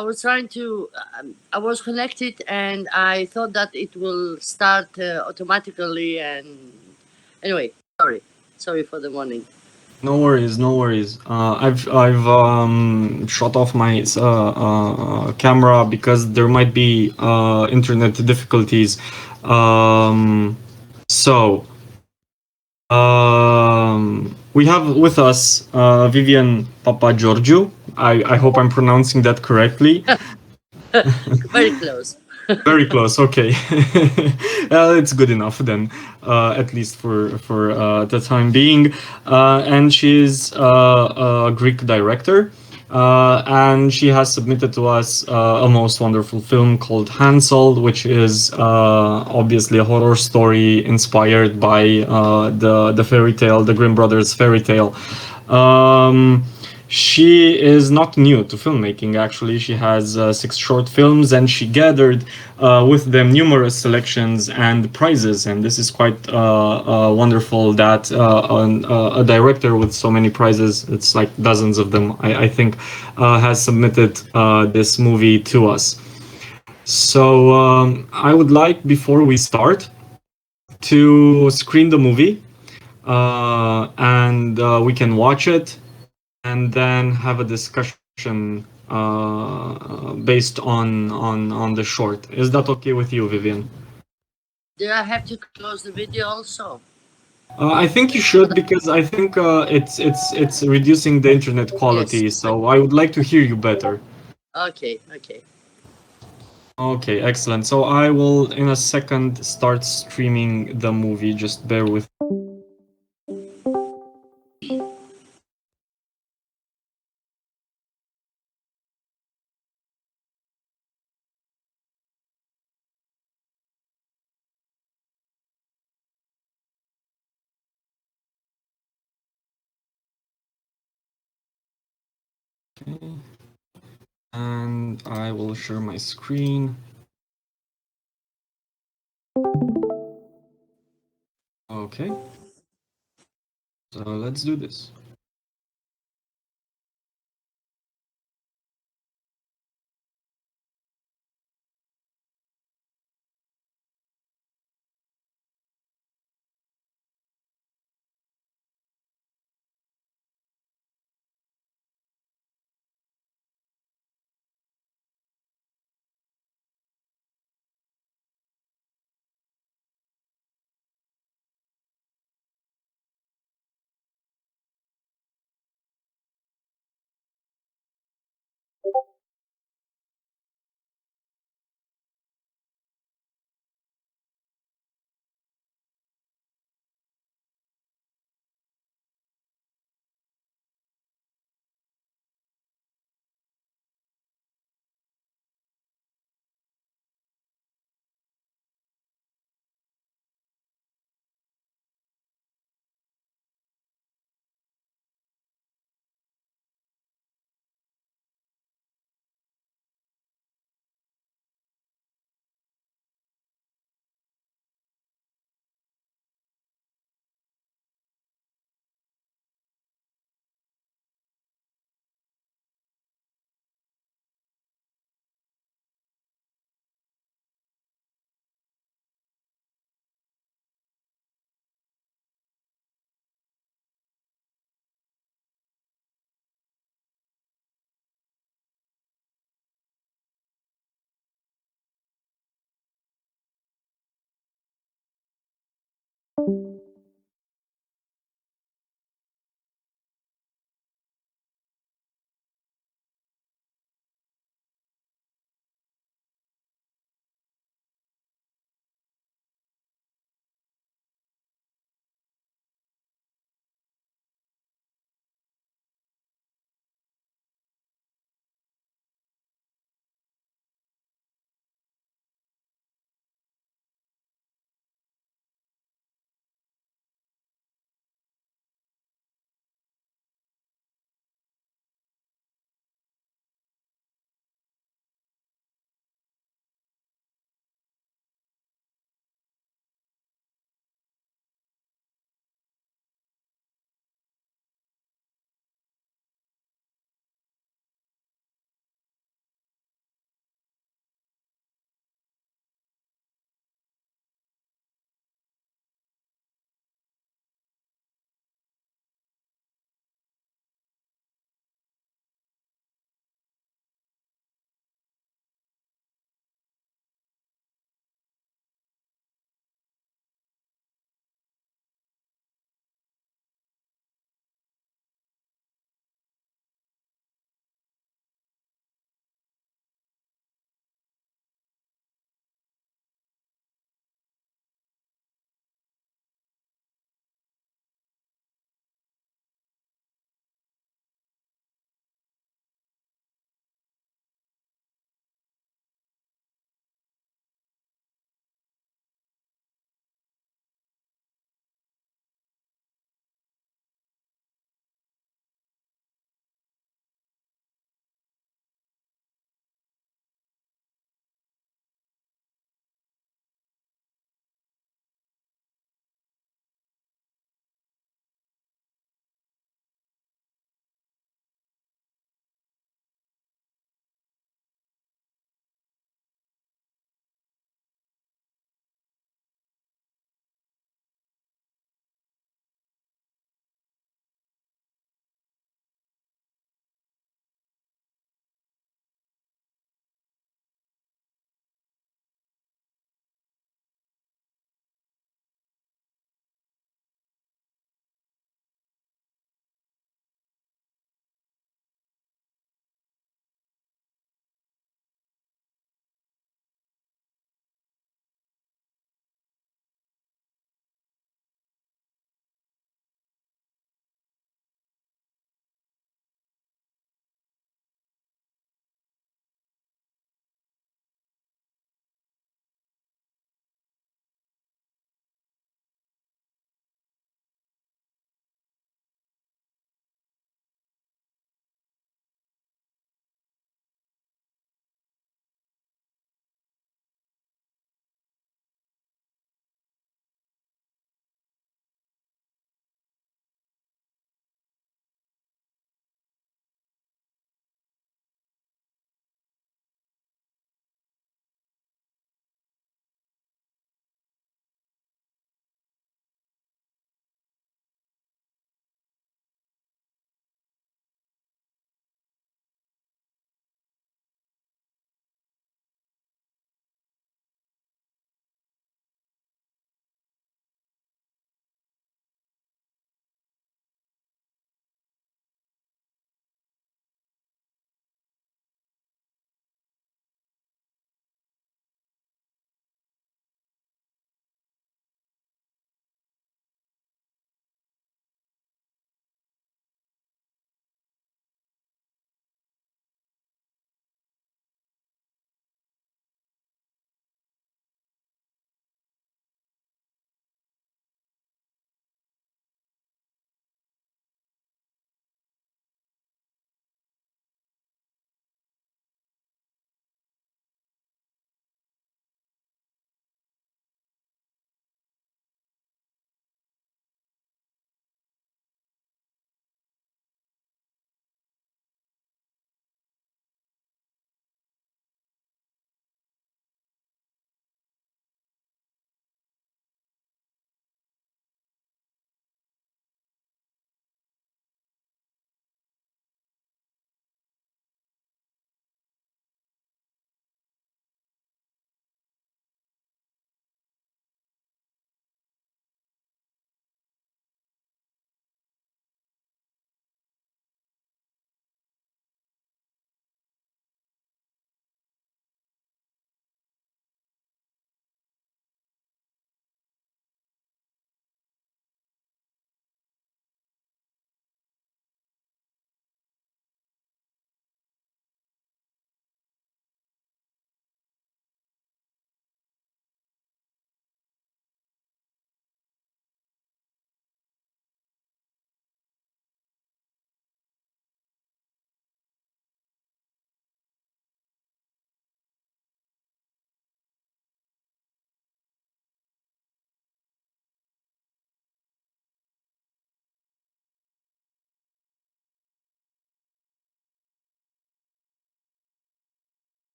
I was trying to. I was connected, and I thought that it will start automatically. And anyway, sorry for the warning. No worries, no worries. I've shut off my camera because there might be internet difficulties. Um, so we have with us Vivian Papageorgiou. I hope I'm pronouncing that correctly. Very close. Very close. Okay, it's good enough then, at least for the time being. And she's a Greek director, and she has submitted to us a most wonderful film called Hansel, which is obviously a horror story inspired by the fairy tale, the Grimm brothers fairy tale. Um, she is not new to filmmaking, actually. She has six short films, and she gathered with them numerous selections and prizes. And this is quite wonderful that a director with so many prizes, it's like dozens of them, I think, has submitted this movie to us. So I would like, before we start, to screen the movie, and we can watch it and then have a discussion based on the short. Is that okay with you, Vivian? Do I have to close the video also? I think you should because I think it's reducing the internet Yes. quality. So I would like to hear you better. Okay. Okay. Okay, excellent. So I will in a second start streaming the movie. Just bear with. Okay. And I will share my screen. Okay. So let's do this.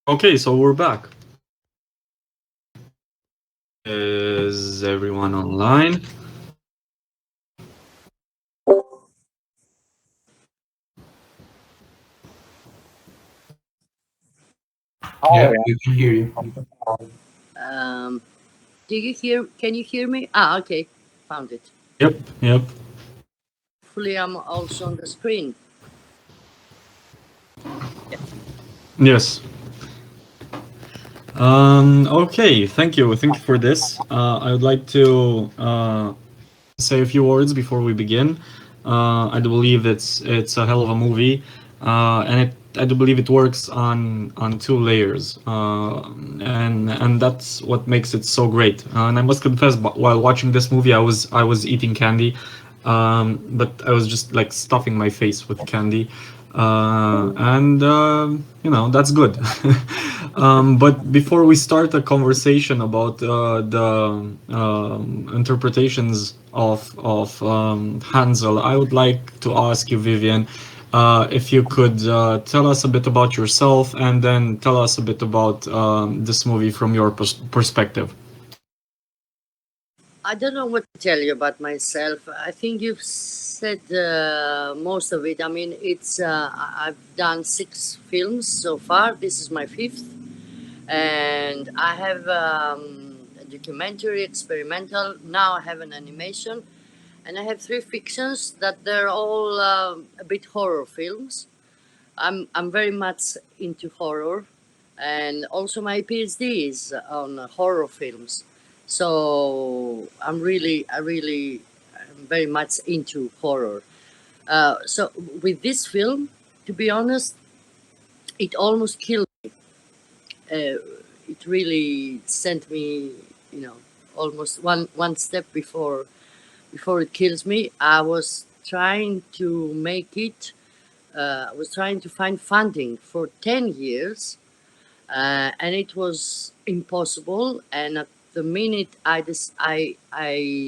Okay, so we're back. Is everyone online? Yeah, we can hear you. Um, do you hear? Can you hear me? Ah, okay, found it. Yep, yep. Hopefully, I'm also on the screen. Yeah. Yes. Okay, thank you for this. I would like to say a few words before we begin. I do believe it's a hell of a movie, and I do believe it works on two layers, and that's what makes it so great. And I must confess, while watching this movie, I was eating candy, but I was just like stuffing my face with candy, and that's good. But before we start a conversation about the interpretations of Hansel, I would like to ask you, Vivian, if you could tell us a bit about yourself and then tell us a bit about this movie from your perspective. I don't know what to tell you about myself. I think you've said most of it. I mean, I've done 6 films so far. This is my fifth, and I have a documentary, experimental. Now I have an animation, and I have 3 fictions that they're all a bit horror films. I'm very much into horror, and also my PhD is on horror films. So I'm very much into horror. So with this film, to be honest, it almost killed. Uh, it really sent me, you know, almost one step before it kills me. I was trying to make it. I was trying to find funding for 10 years, and it was impossible. And at the minute I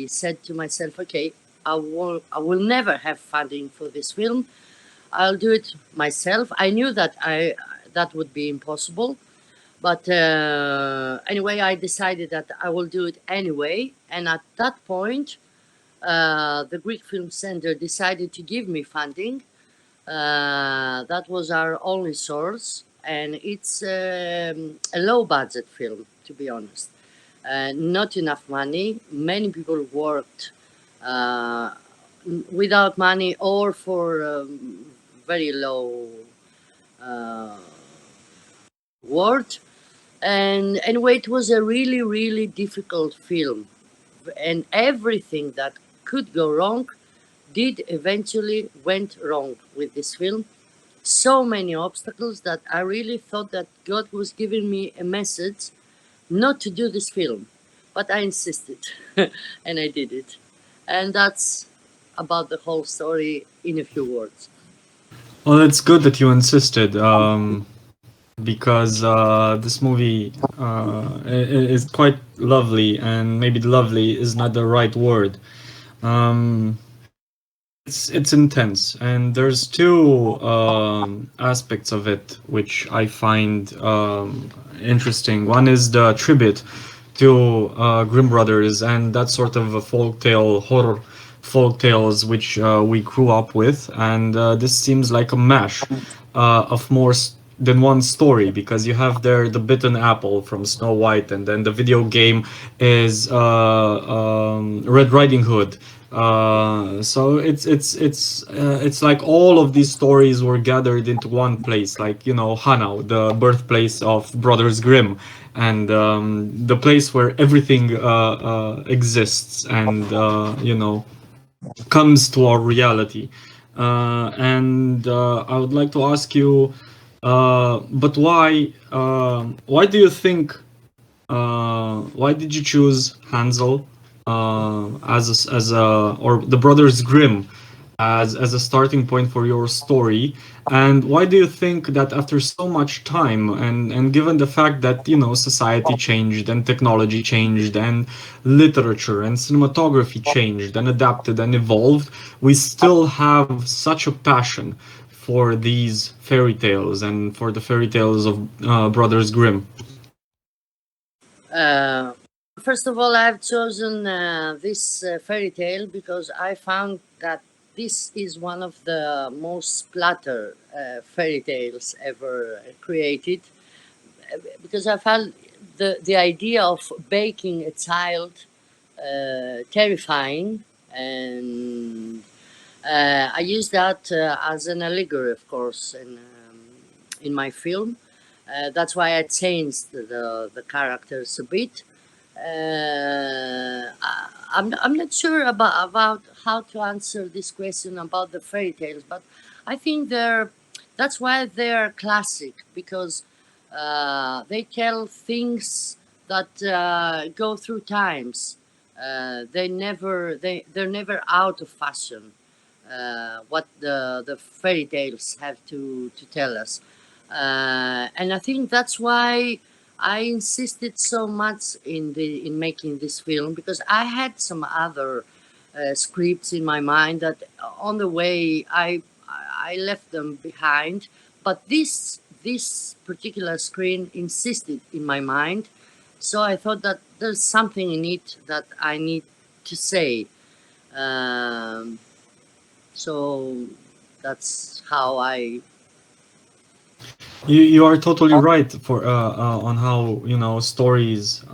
said to myself, okay, I will never have funding for this film. I'll do it myself. I knew that I that would be impossible, but anyway, I decided that I will do it anyway. And at that point, the Greek Film Center decided to give me funding. That was our only source, and it's a low budget film, to be honest. Not enough money. Many people worked uh, without money or for very low uh, word. And anyway, it was a really difficult film, and everything that could go wrong did eventually went wrong with this film. So many obstacles that I really thought that God was giving me a message not to do this film. But I insisted and I did it. And that's about the whole story in a few words. Well, it's good that you insisted, because this movie is quite lovely, and maybe lovely is not the right word. Um, it's intense, and there's two aspects of it which I find interesting. One is the tribute to Grimm Brothers and that sort of a folktale horror folk tales which we grew up with, and this seems like a mash of more than one story, because you have there the bitten apple from Snow White, and then the video game is Red Riding Hood. So it's like all of these stories were gathered into one place, like Hanau, the birthplace of Brothers Grimm, and the place where everything exists and comes to our reality. And I would like to ask you, but why do you think, why did you choose Hansel or the Brothers Grimm as a starting point for your story? And why do you think that after so much time, and given the fact that society changed and technology changed and literature and cinematography changed and adapted and evolved, we still have such a passion for these fairy tales and for the fairy tales of Brothers Grimm? Uh, First of all, I've chosen this fairy tale because I found that this is one of the most splatter fairy tales ever created. Because I found the idea of baking a child terrifying, and I use that as an allegory, of course, in my film. That's why I changed the characters a bit. I'm not sure about how to answer this question about the fairy tales, but I think that's why they're classic, because they tell things that go through times. They're never out of fashion. What the fairy tales have to tell us, and I think that's why I insisted so much in making this film, because I had some other scripts in my mind that on the way I left them behind, but this particular screen insisted in my mind, so I thought that there's something in it that I need to say. Um, so that's how I. You are totally right for on how, you know, stories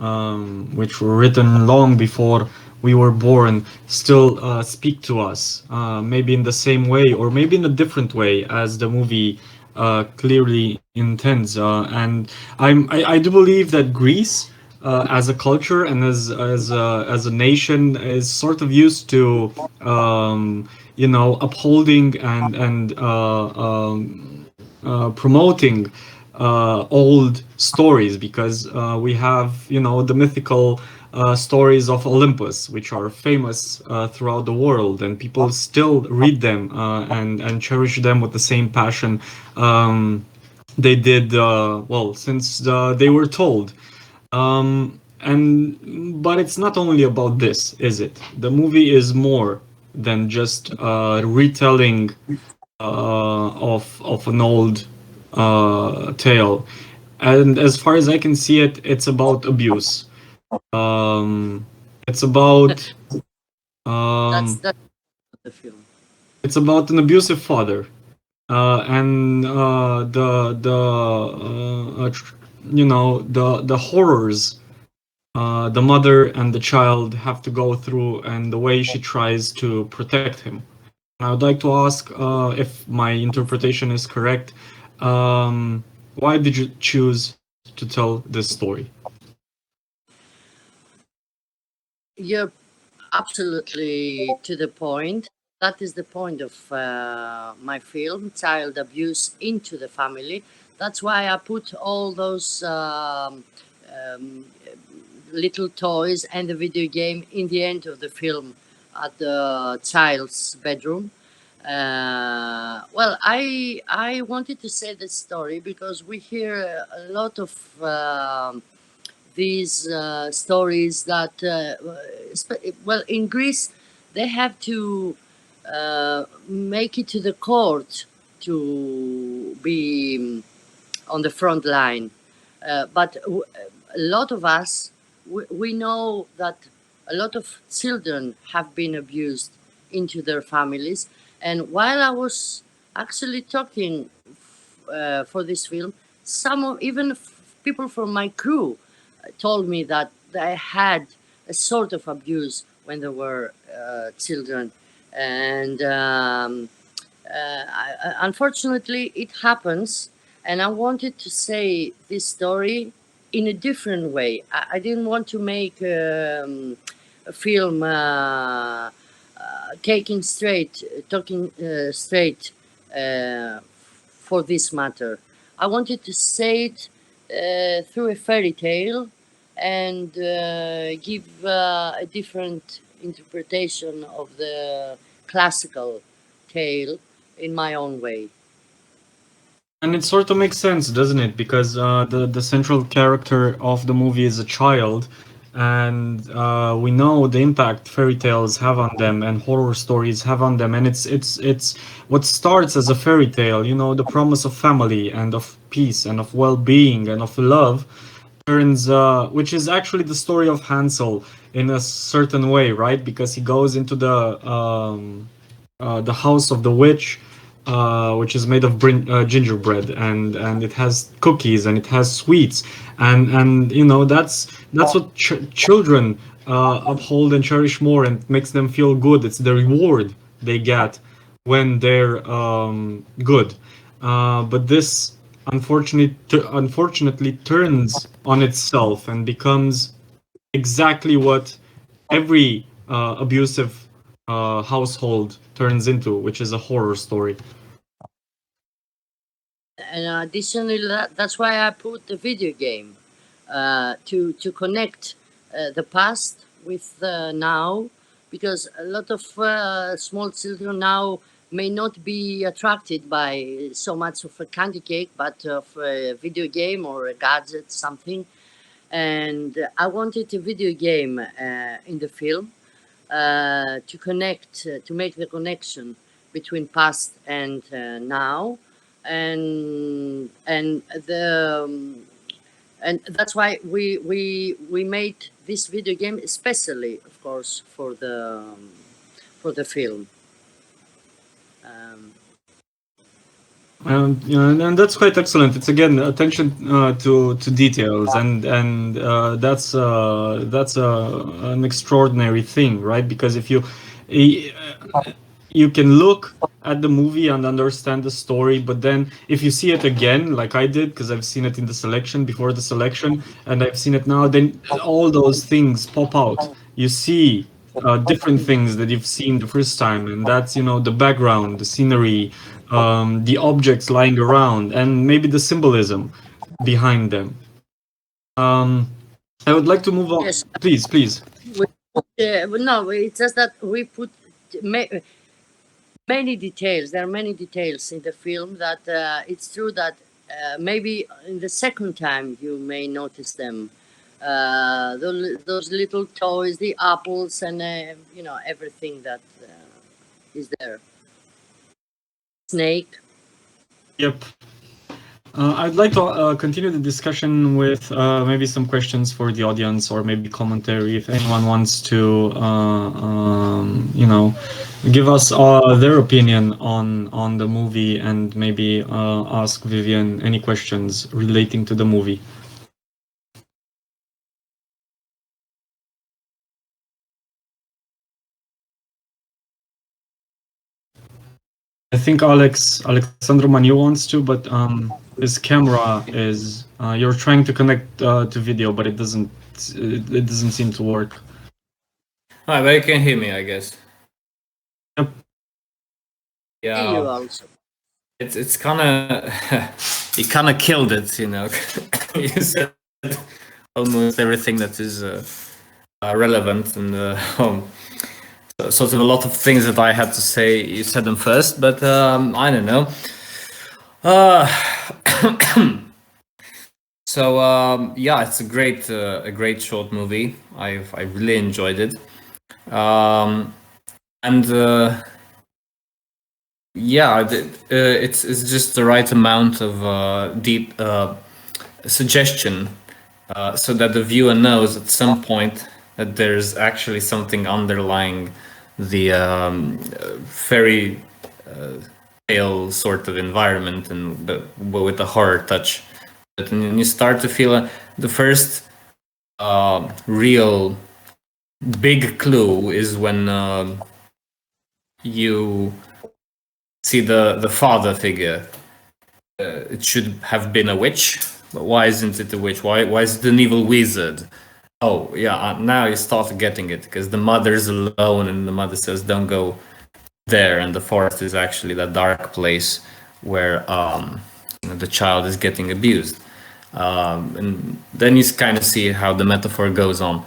which were written long before we were born still speak to us, maybe in the same way or maybe in a different way as the movie clearly intends. I do believe that Greece, as a culture and as a nation, is sort of used to you know, upholding and promoting old stories, because we have, you know, the mythical stories of Olympus, which are famous throughout the world, and people still read them and cherish them with the same passion they did, well, since they were told. And but it's not only about this, is it? The movie is more than just retelling of an old tale. And as far as I can see it, it's about abuse. Um, it's about That's um, the film. it's about an abusive father, and you know, the horrors the mother and the child have to go through, and the way she tries to protect him. I would like to ask, if my interpretation is correct, why did you choose to tell this story? You're absolutely to the point. That is the point of my film, child abuse into the family. That's why I put all those um, little toys and the video game in the end of the film at the child's bedroom. Well, I wanted to say this story because we hear a lot of these stories that, well, in Greece, they have to make it to the court to be on the front line. But a lot of us, we know that a lot of children have been abused into their families. And while I was actually talking for this film, some of even people from my crew told me that they had a sort of abuse when they were children, and unfortunately, it happens. And I wanted to say this story in a different way. I didn't want to make a film talking straight for this matter. I wanted to say it through a fairy tale and give a different interpretation of the classical tale in my own way. And it sort of makes sense, doesn't it? Because the central character of the movie is a child, and we know the impact fairy tales have on them and horror stories have on them. And it's what starts as a fairy tale, you know, the promise of family and of peace and of well-being and of love, turns which is actually the story of Hansel in a certain way, right? Because he goes into the house of the witch, which is made of gingerbread, and it has cookies and it has sweets, and you know that's what children uphold and cherish more, and makes them feel good. It's the reward they get when they're good. But this unfortunately turns on itself and becomes exactly what every abusive household turns into, which is a horror story. And additionally, that's why I put the video game to connect the past with now, because a lot of small children now may not be attracted by so much of a candy cake, but of a video game or a gadget, something. And I wanted a video game in the film to connect, to make the connection between past and now, and the and that's why we made this video game especially, of course, for the film. Um, You know, and that's quite excellent. It's again attention to details, and that's an extraordinary thing, right? Because if you can look at the movie and understand the story, but then if you see it again, like I did, because I've seen it in the selection before the selection, and I've seen it now, then all those things pop out. You see different things that you've seen the first time, and that's, you know, the background, the scenery, the objects lying around, and maybe the symbolism behind them. I would like to move on. yes, Please, please. no, it's just that we put many details. There are many details in the film that it's true that maybe in the second time you may notice them. Those little toys, the apples, and you know, everything that is there. Snake. Yep. I'd like to continue the discussion with maybe some questions for the audience, or maybe commentary if anyone wants to, you know, give us their opinion on the movie, and maybe ask Vivian any questions relating to the movie. I think Alexandro Manu wants to, but his camera is you're trying to connect to video, but it doesn't seem to work. Hi, but you can hear me, I guess. Yep. See you Yeah, also. it's kind of you kind of killed it, you know. You said almost everything that is relevant, and sort of a lot of things that I had to say. You said them first, but I don't know. So yeah, it's a great short movie. I really enjoyed it, and yeah, it's just the right amount of deep suggestion, so that the viewer knows at some point that there's actually something underlying the fairy tale sort of environment, and with the horror touch. But when you start to feel the first real big clue is when you see the father figure. It should have been a witch, but why isn't it a witch? Why is it an evil wizard? Oh yeah, now you start getting it, because the mother's alone, and the mother says, "Don't go there," and the forest is actually that dark place where the child is getting abused, and then you kind of see how the metaphor goes on.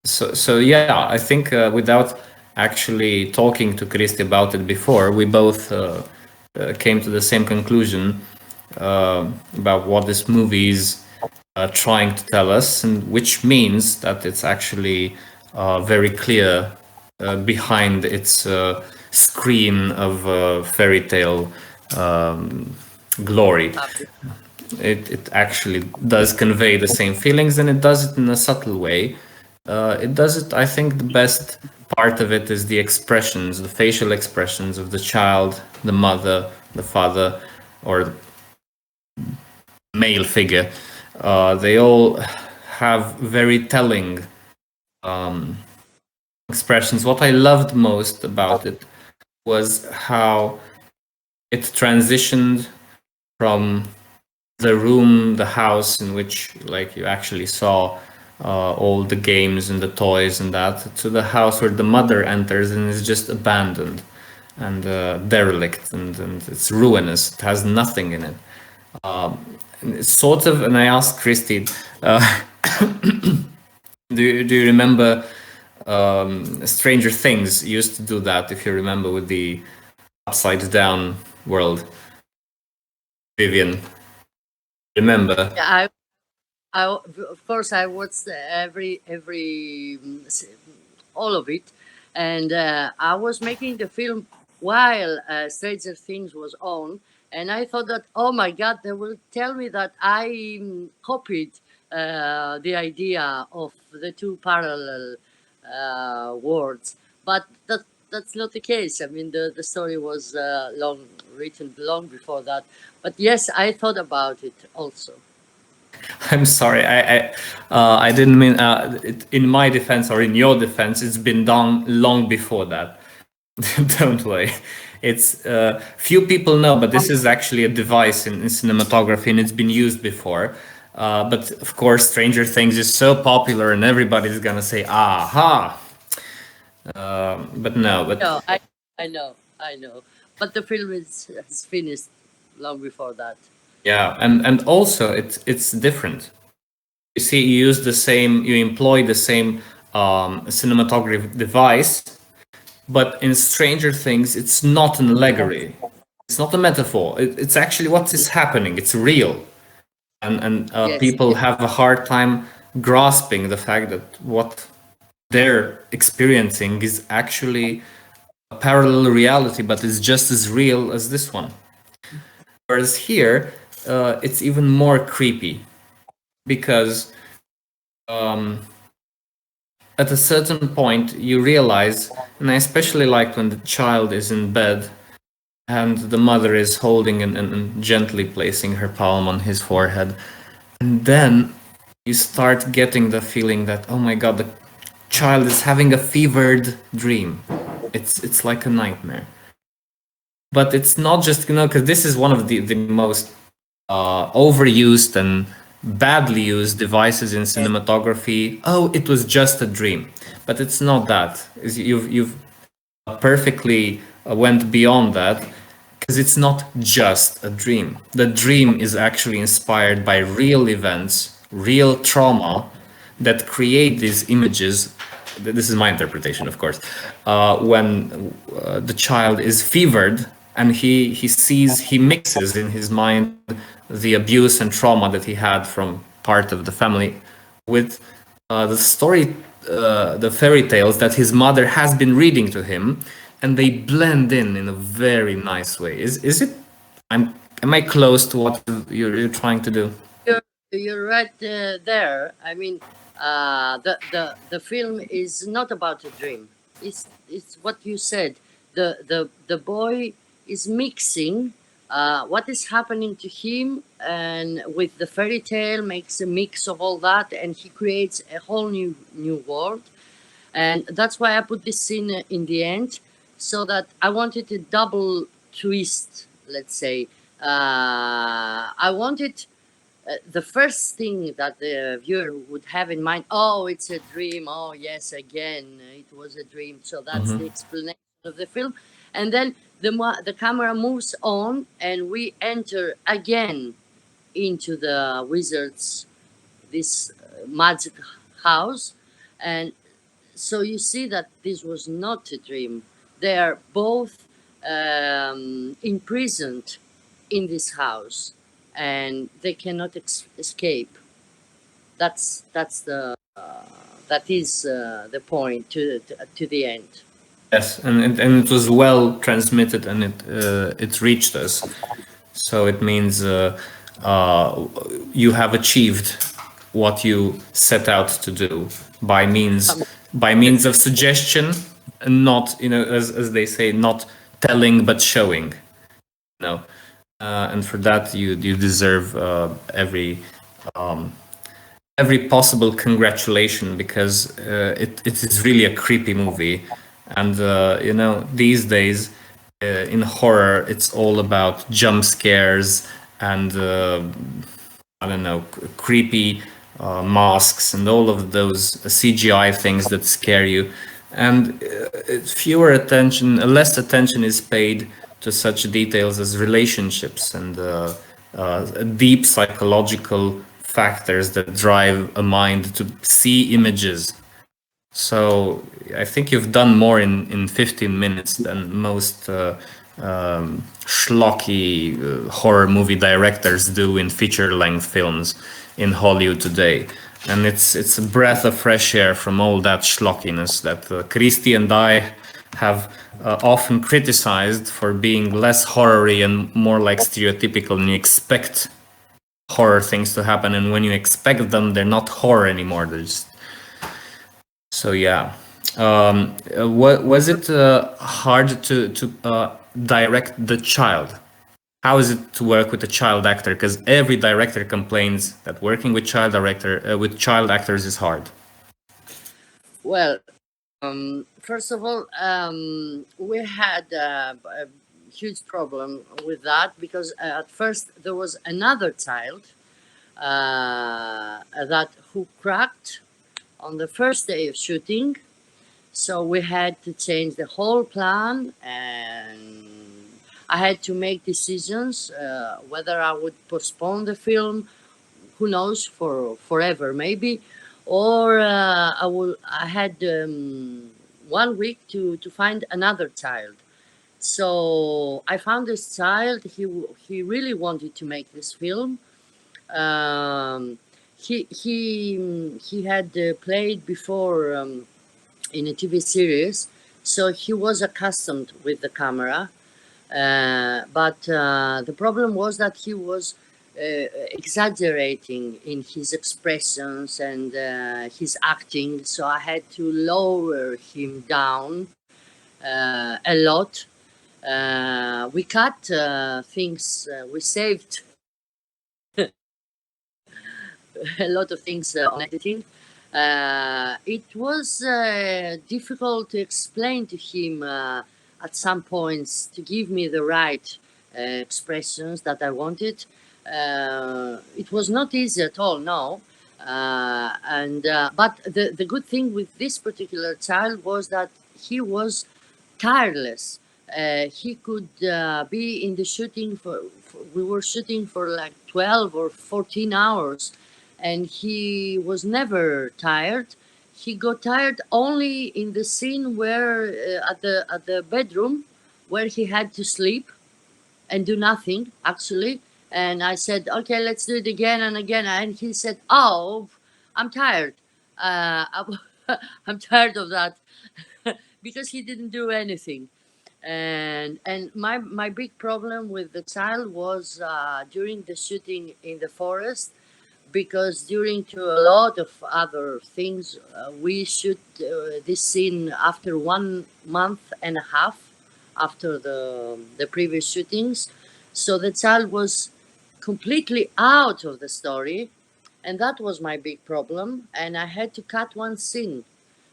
So yeah, I think without actually talking to Cristi about it before, we both came to the same conclusion about what this movie is trying to tell us, and which means that it's actually very clear behind its screen of fairy tale glory. It actually does convey the same feelings, and it does it in a subtle way. It does it, I think the best part of it is the expressions, the facial expressions of the child, the mother, the father, or male figure. They all have very telling expressions. What I loved most about it was how it transitioned from the room, the house in which like you actually saw all the games and the toys and that, to the house where the mother enters and is just abandoned and derelict, and it's ruinous. It has nothing in it. And it's sort of, and I asked Christy, do you remember Stranger Things used to do that, if you remember, with the upside down world? Vivian, remember? Yeah, of course I watched every all of it, and I was making the film while Stranger Things was on, and I thought that, oh my God, they will tell me that I copied the idea of the two parallel worlds, but that's not the case. I mean, the story was written long before that. But yes, I thought about it also. I'm sorry, I didn't mean. In my defense or in your defense, it's been done long before that. Don't worry. It's few people know, but this is actually a device in cinematography, and it's been used before. But of course, Stranger Things is so popular, and everybody's gonna say, "Aha!" But no, but No, I know. But the film is finished long before that. yeah, and also it's different. You see, you employ the same cinematography device, but in Stranger Things, it's not an allegory. It's not a metaphor. It's actually what is happening. It's real, and Yes, people have a hard time grasping the fact that what they're experiencing is actually a parallel reality, but it's just as real as this one. Whereas here, it's even more creepy because at a certain point you realize, and I especially liked when the child is in bed and the mother is holding and gently placing her palm on his forehead, and then you start getting the feeling that, oh my God, the child is having a fevered dream. It's like a nightmare. But it's not just, because this is one of the most overused and badly used devices in cinematography. Oh, it was just a dream, but it's not that. You've perfectly went beyond that, because it's not just a dream. The dream is actually inspired by real events, real trauma that create these images. This is my interpretation, of course. When the child is fevered and he mixes in his mind the abuse and trauma that he had from part of the family with the story, the fairy tales that his mother has been reading to him, and they blend in a very nice way. Is it? Am I close to what you're trying to do? you're right there. I mean, the film is not about a dream. It's what you said. The boy is mixing what is happening to him and with the fairy tale, makes a mix of all that, and he creates a whole new world. And that's why I put this scene in the end, so that I wanted a double twist. Let's say I wanted the first thing that the viewer would have in mind, oh, it's a dream. Oh, yes, again, it was a dream. So that's the explanation of the film. And then the camera moves on and we enter again into the wizard's, this magic house. And so you see that this was not a dream. They are both imprisoned in this house and they cannot escape. That's the that is the point to the end. Yes, and it was well transmitted, and it reached us. So it means you have achieved what you set out to do by means of suggestion, and not, as they say, not telling but showing. No, and for that you deserve every possible congratulation, because it is really a creepy movie, and these days in horror it's all about jump scares and I don't know, creepy masks and all of those CGI things that scare you, and less attention is paid to such details as relationships and deep psychological factors that drive a mind to see images. So I think you've done more in 15 minutes than most schlocky horror movie directors do in feature-length films in Hollywood today. And it's a breath of fresh air from all that schlockiness that Cristi and I have often criticized for being less horror-y and more like stereotypical, and you expect horror things to happen, and when you expect them, they're not horror anymore. They're just... So yeah, what was it hard to direct the child? How is it to work with a child actor? Because every director complains that working with child actors is hard. Well, first of all, we had a huge problem with that, because at first there was another child who cracked on the first day of shooting, so we had to change the whole plan, and I had to make decisions whether I would postpone the film, who knows, for forever maybe, or I had 1 week to find another child. So I found this child. He really wanted to make this film. He had played before in a TV series, so he was accustomed with the camera. But the problem was that he was exaggerating in his expressions and his acting, so I had to lower him down a lot. We cut things, we saved a lot of things on editing. It was difficult to explain to him at some points, to give me the right expressions that I wanted. It was not easy at all, no. But the good thing with this particular child was that he was tireless. He could be in the shooting we were shooting for like 12 or 14 hours, and he was never tired. He got tired only in the scene where at the bedroom, where he had to sleep and do nothing, actually. And I said, okay, let's do it again and again. And he said, oh, I'm tired. I'm tired of that. Because he didn't do anything. And my big problem with the child was during the shooting in the forest, because during to a lot of other things, we shoot this scene after 1.5 months after the previous shootings. So the child was completely out of the story, and that was my big problem. And I had to cut one scene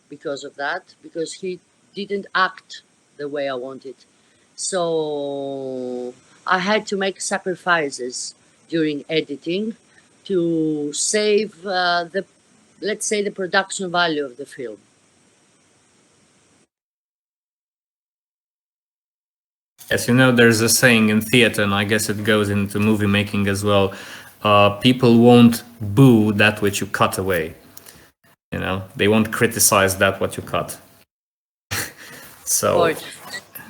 because of that, because he didn't act the way I wanted. So I had to make sacrifices during editing to save let's say, the production value of the film. Yes, there's a saying in theater, and I guess it goes into movie making as well. People won't boo that which you cut away. They won't criticize that what you cut. So, or,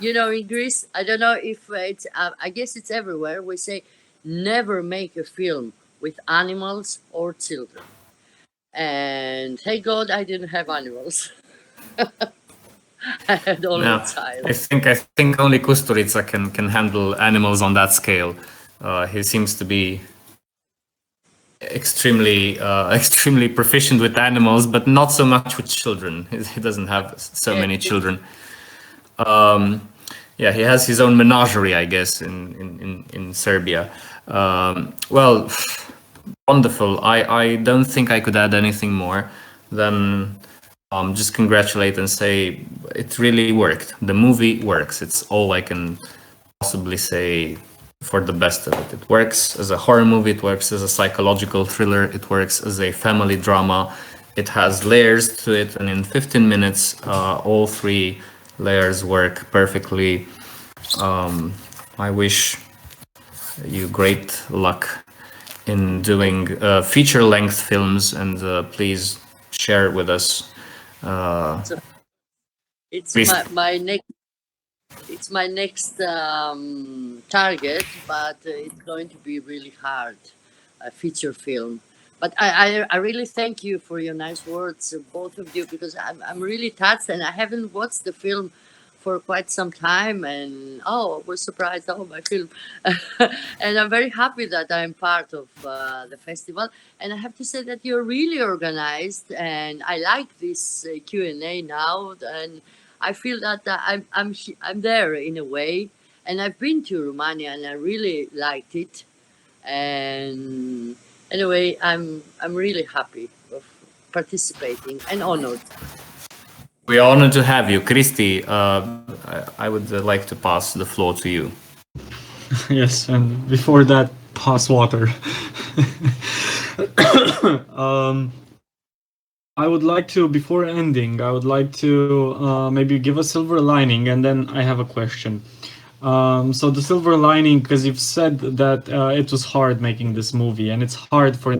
in Greece, I don't know if it's, I guess it's everywhere, we say never make a film with animals or children. and thank God I didn't have animals. I had only a Yeah, child. I think only Kusturica can handle animals on that scale. He seems to be extremely extremely proficient with animals, but not so much with children. He doesn't have so Yeah, many children. Yeah, he has his own menagerie, I guess, in Serbia. Well, wonderful. I don't think I could add anything more than just congratulate and say it really worked. The movie works. It's all I can possibly say for the best of it. It works as a horror movie, it works as a psychological thriller, it works as a family drama. It has layers to it, and in 15 minutes, all three layers work perfectly. I wish you great luck in doing feature-length films, and please share with us. so it's Please. my next target, but it's going to be really hard, a feature film. But I really thank you for your nice words, both of you, because I'm really touched, and I haven't watched the film for quite some time, and I was surprised. Oh, my film, and I'm very happy that I'm part of the festival. And I have to say that you're really organized, and I like this Q&A now, and I feel that I'm there in a way, and I've been to Romania and I really liked it. And anyway, I'm really happy of participating and honored. We are honored to have you. Christy, I would like to pass the floor to you. Yes, and before that, pass water. I would like to, before ending, I would like to maybe give a silver lining, and then I have a question. So the silver lining, because you've said that it was hard making this movie, and it's hard for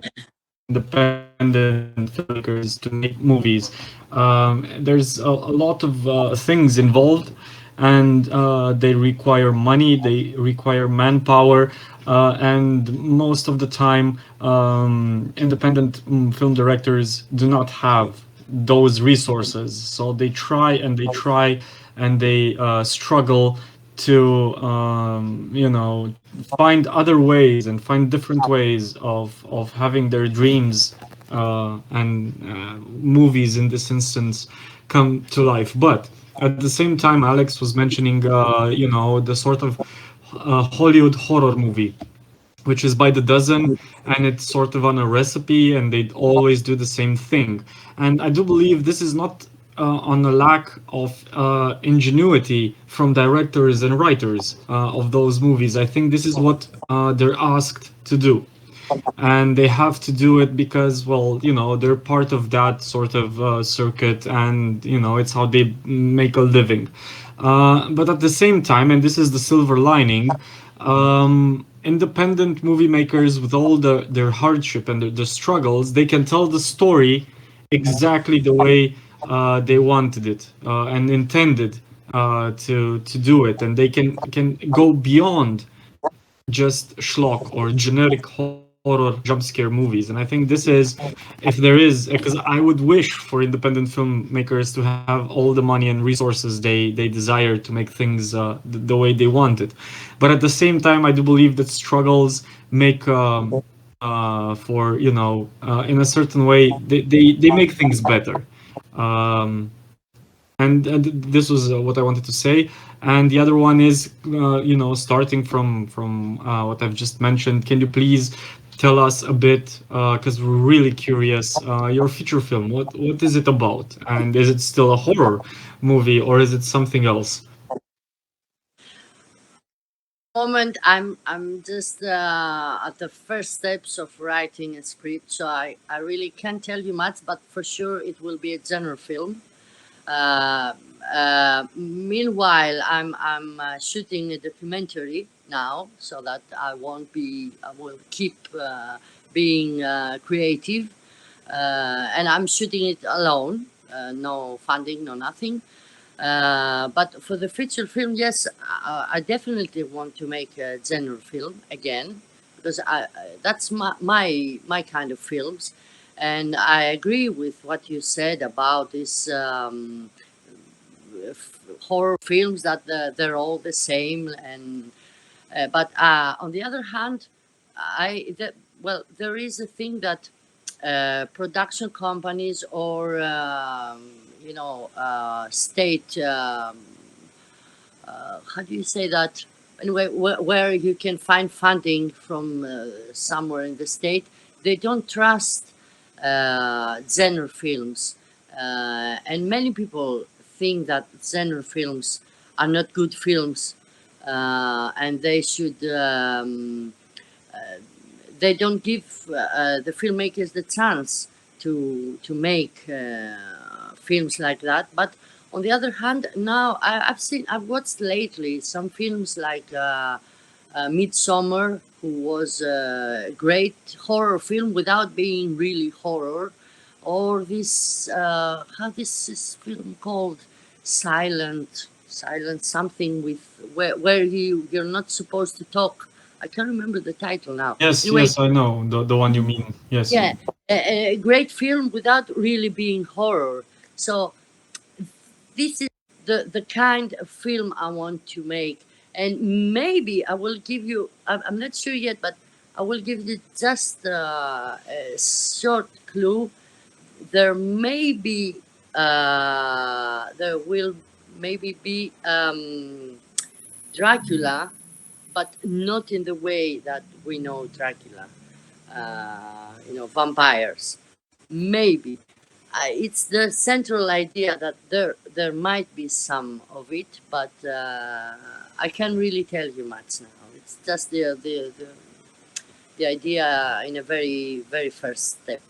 independent filmmakers to make movies. There's a lot of things involved, and they require money, they require manpower, and most of the time, independent film directors do not have those resources. So they try and they try and they struggle to find other ways and find different ways of having their dreams and movies in this instance come to life. But at the same time, Alex was mentioning the sort of Hollywood horror movie, which is by the dozen, and it's sort of on a recipe, and they always do the same thing. And I do believe this is not on a lack of ingenuity from directors and writers of those movies. I think this is what they're asked to do. And they have to do it because, well, they're part of that sort of circuit, and, it's how they make a living. But at the same time, and this is the silver lining, independent movie makers, with all their hardship and their struggles, they can tell the story exactly the way they wanted it and intended to do it, and they can go beyond just schlock or generic horror jump scare movies. And I think this is, if there is, because I would wish for independent filmmakers to have all the money and resources they desire to make things the way they want it. But at the same time, I do believe that struggles make for in a certain way they make things better. And this was what I wanted to say. And the other one is, starting from what I've just mentioned. Can you please tell us a bit, because we're really curious, your feature film? What is it about? And is it still a horror movie, or is it something else? Moment, I'm just at the first steps of writing a script, so I really can't tell you much, but for sure it will be a genre film. Meanwhile, I'm shooting a documentary now, so that I will keep being creative, and I'm shooting it alone, no funding, no nothing. But for the feature film, yes, I definitely want to make a genre film again, because that's my kind of films. And I agree with what you said about this horror films, that they're all the same. And but on the other hand, well, there is a thing that production companies or state, how do you say that, anyway, where you can find funding from somewhere in the state, they don't trust genre films, and many people think that genre films are not good films, and they should they don't give the filmmakers the chance to make films like that. But on the other hand, now I've watched lately some films like Midsummer, who was a great horror film without being really horror, or this how this is film called, Silent something, with where you're not supposed to talk. I can't remember the title now. Yes, Anyway, yes, I know the one you mean. Yes. yeah, a great film without really being horror. So this is the kind of film I want to make. And maybe I will give you, I'm not sure yet, but I will give you just a short clue. There may be, there will maybe be Dracula, but not in the way that we know Dracula, vampires. Maybe. It's the central idea that there might be some of it, but I can't really tell you much now. It's just the idea in a very very first step.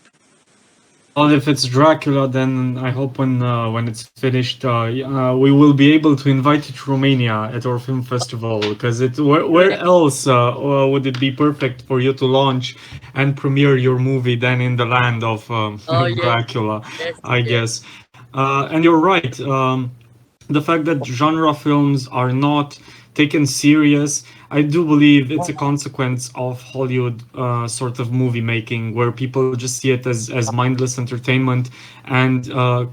Well, if it's Dracula, then I hope when it's finished, we will be able to invite you to Romania at our film festival. Because where else would it be perfect for you to launch and premiere your movie than in the land of Oh yes, Dracula, yes, I yes. guess. And you're right. The fact that genre films are not taken serious, I do believe it's a consequence of Hollywood sort of movie making, where people just see it as mindless entertainment and do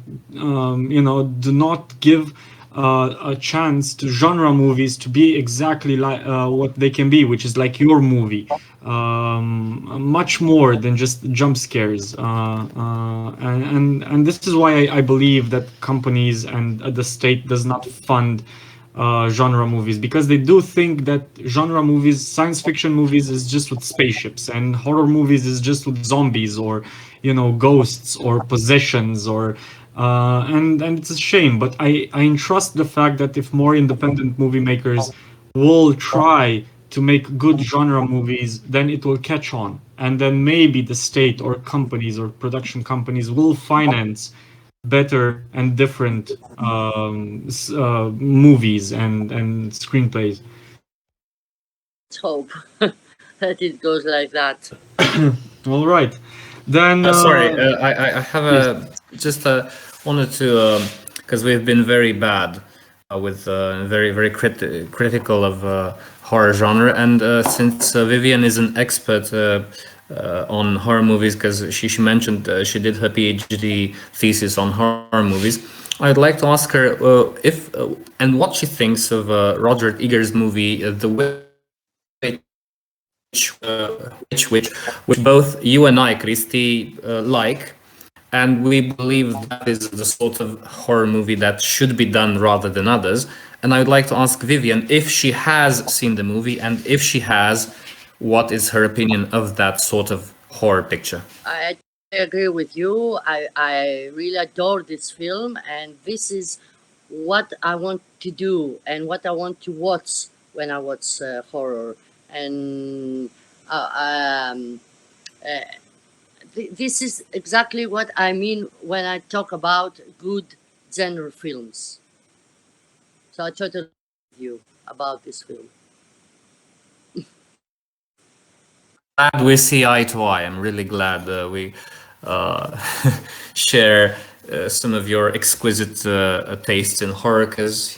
not give a chance to genre movies to be exactly like what they can be, which is like your movie. Much more than just jump scares, and this is why I believe that companies and the state does not fund genre movies, because they do think that genre movies, science fiction movies, is just with spaceships, and horror movies is just with zombies or ghosts or possessions or and it's a shame. But I entrust the fact that if more independent movie makers will try to make good genre movies, then it will catch on, and then maybe the state or companies or production companies will finance better and different movies and screenplays. Let's hope that it goes like that. All right, then. Sorry, I have just wanted to, because we've been very bad with very very critical of horror genre, and since Vivian is an expert on horror movies, because she mentioned she did her PhD thesis on horror movies, I'd like to ask her if and what she thinks of Roger Eggers' movie The which both you and I, Christy, like, and we believe that is the sort of horror movie that should be done rather than others. And I would like to ask Vivian if she has seen the movie, and if she has, what is her opinion of that sort of horror picture? I agree with you. I really adore this film, and this is what I want to do and what I want to watch when I watch horror. And this is exactly what I mean when I talk about good genre films. So I totally agree with you about this film. Glad we see eye to eye. I'm really glad we share some of your exquisite tastes in horror, because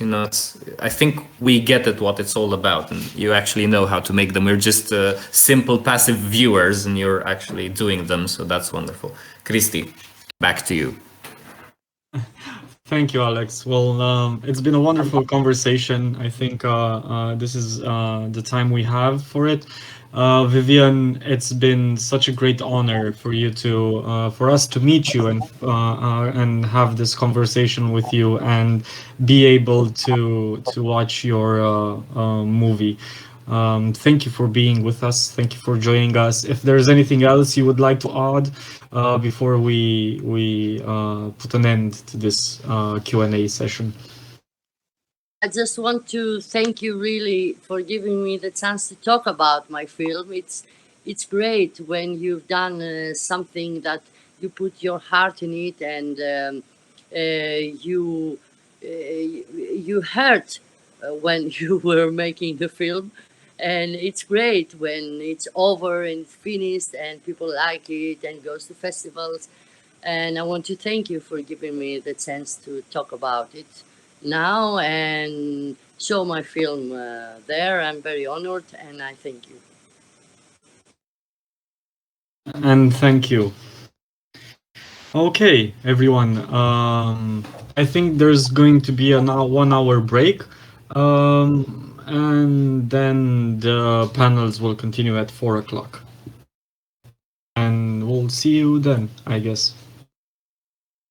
I think we get at what it's all about, and you actually know how to make them. We're just simple passive viewers, and you're actually doing them, so that's wonderful. Christy, back to you. Thank you, Alex. Well, it's been a wonderful conversation. I think this is the time we have for it. Vivian, it's been such a great honor for you for us to meet you and have this conversation with you and be able to watch your movie. Thank you for being with us. Thank you for joining us. If there's anything else you would like to add before we put an end to this Q&A session. I just want to thank you really for giving me the chance to talk about my film. It's great when you've done something that you put your heart in it, and you hurt when you were making the film, and it's great when it's over and finished and people like it and goes to festivals. And I want to thank you for giving me the chance to talk about it now and show my film there. I'm very honored, and I thank you. And thank you. Okay, everyone. I think there's going to be a 1 hour break, and then the panels will continue at 4 o'clock. And we'll see you then, I guess.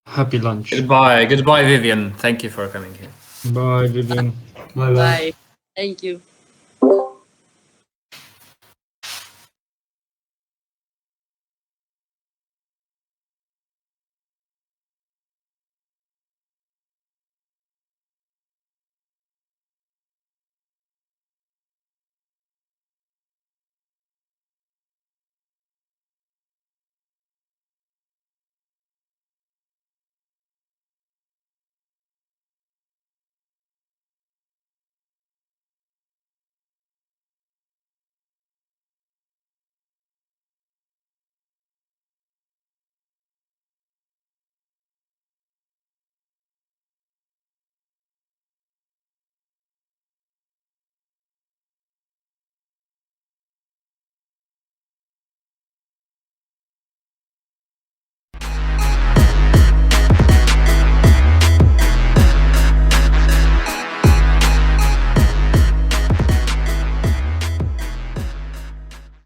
Happy lunch. Goodbye, Vivian. Thank you for coming here. Bye, Vivian. Bye. Bye. Thank you.